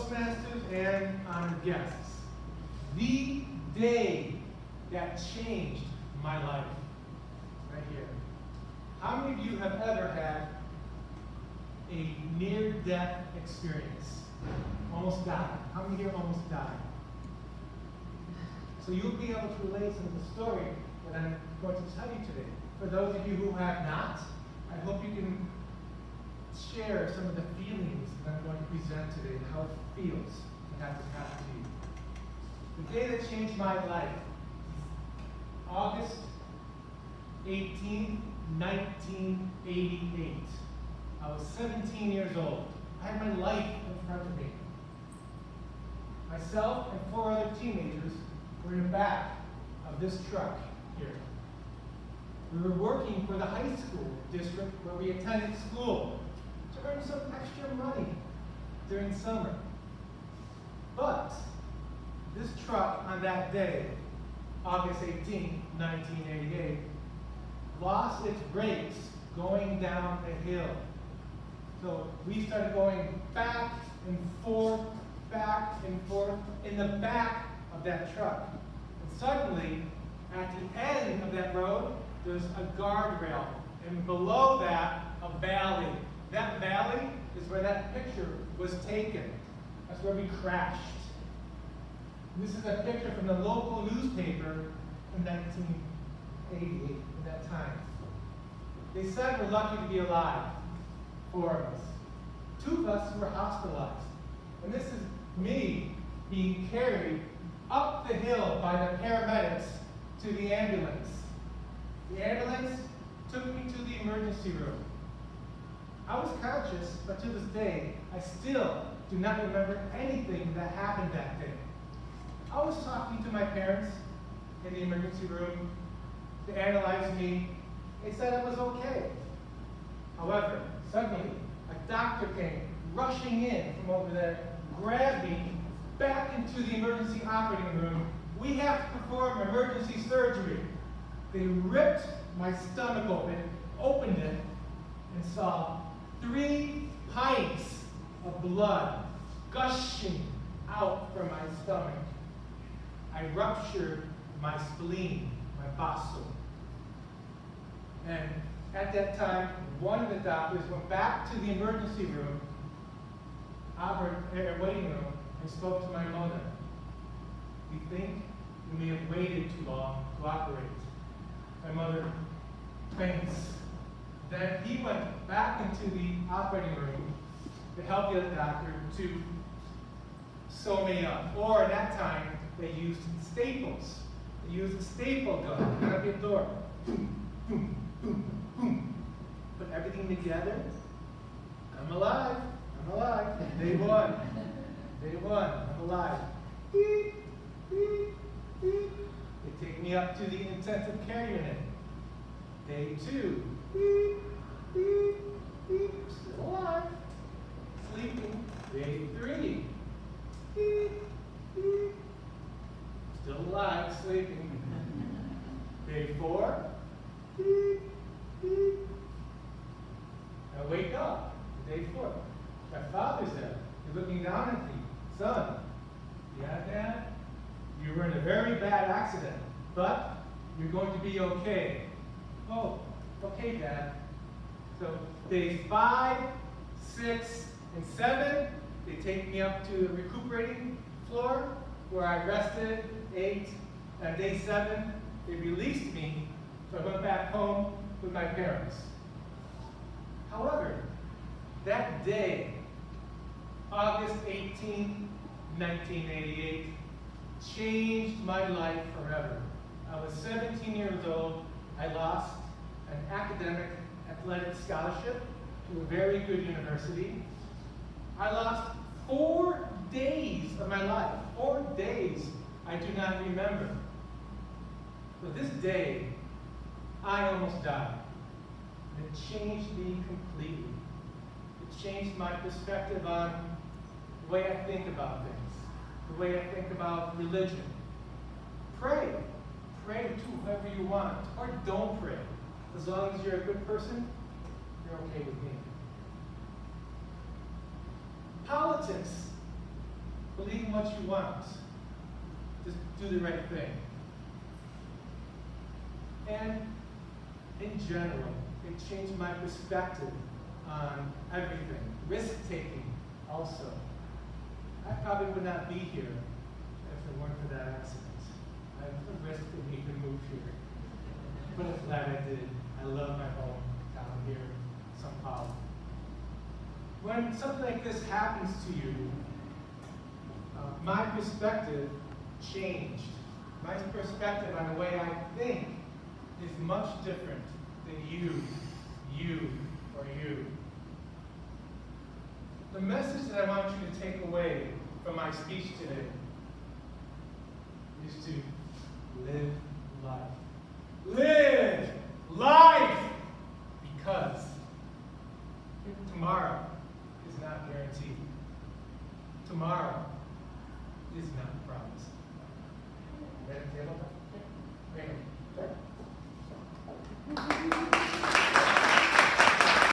Toastmasters and honored guests. The day that changed my life. Right here. How many of you have ever had a near-death experience? Almost died. How many here almost died? So you'll be able to relate some of the story that I'm going to tell you today. For those of you who have not, I hope you can share some of the feelings that I'm going to present today, how it feels to have this happen to you. The day that changed my life, August 18, 1988. I was 17 years old. I had my life in front of me. Myself and 4 other teenagers were in the back of this truck here. We were working for the high school district where we attended school to earn some extra money during summer. But this truck on that day, August 18, 1988, lost its brakes going down a hill. So we started going back and forth in the back of that truck. And suddenly, at the end of that road, there's a guardrail. And below that, a valley. That valley is where that picture was taken. That's where we crashed. This is a picture from the local newspaper in 1988, at that time. They said we're lucky to be alive, 4 of us. 2 of us were hospitalized. And this is me being carried up the hill by the paramedics to the ambulance. The ambulance took me to the emergency room. I was conscious, but to this day, I still do not remember anything that happened that day. I was talking to my parents in the emergency room. They analyzed me. They said I was okay. However, suddenly, a doctor came rushing in from over there, grabbed me back into the emergency operating room. We have to perform emergency surgery. They ripped my stomach open, opened it, and saw 3 pints of blood gushing out from my stomach. I ruptured my spleen, my basso. And at that time, one of the doctors went back to the emergency room, waiting room, and spoke to my mother. We think we may have waited too long to operate. My mother faints. Then he went back into the operating room to help the other doctor to sew me up. Or at that time, they used staples. They used a staple gun, not a big door. Boom, boom, boom, boom. Put everything together. I'm alive. I'm alive. Day 1. Day 1. I'm alive. Beep, beep, beep. They take me up to the intensive care unit. Day 2. Beep, beep, beep. Still alive. Sleeping. Day 3. Beep, beep. Still alive, sleeping. Day 4. Beep, beep. I wake up. Day 4. My father's there. He's looking down at me. Son, yeah, Dad? You were in a very bad accident, but you're going to be okay. Oh, okay, Dad. So days 5, 6, and 7, they take me up to the recuperating floor where I rested, ate. And day 7, they released me, so I went back home with my parents. However, that day, August 18, 1988, changed my life forever. I was 17 years old. I lost an academic athletic scholarship to a very good university. I lost 4 days of my life. 4 days I do not remember. But this day, I almost died. And it changed me completely. It changed my perspective on the way I think about things, the way I think about religion. Pray. Pray to whoever you want, or don't pray. As long as you're a good person, you're okay with me. Politics Believe in what you want. Just do the right thing. And in general, it changed my perspective on everything. Risk-taking also. I probably would not be here if it weren't for that accident. It was a risk for me to move here. But I'm glad I did. I love my home down here in São Paulo. When something like this happens to you, my perspective changed. My perspective on the way I think is much different than you, or you. The message that I want you to take away from my speech today is to live life. Live life! Because tomorrow is not guaranteed. Tomorrow is not promised. Ready, table?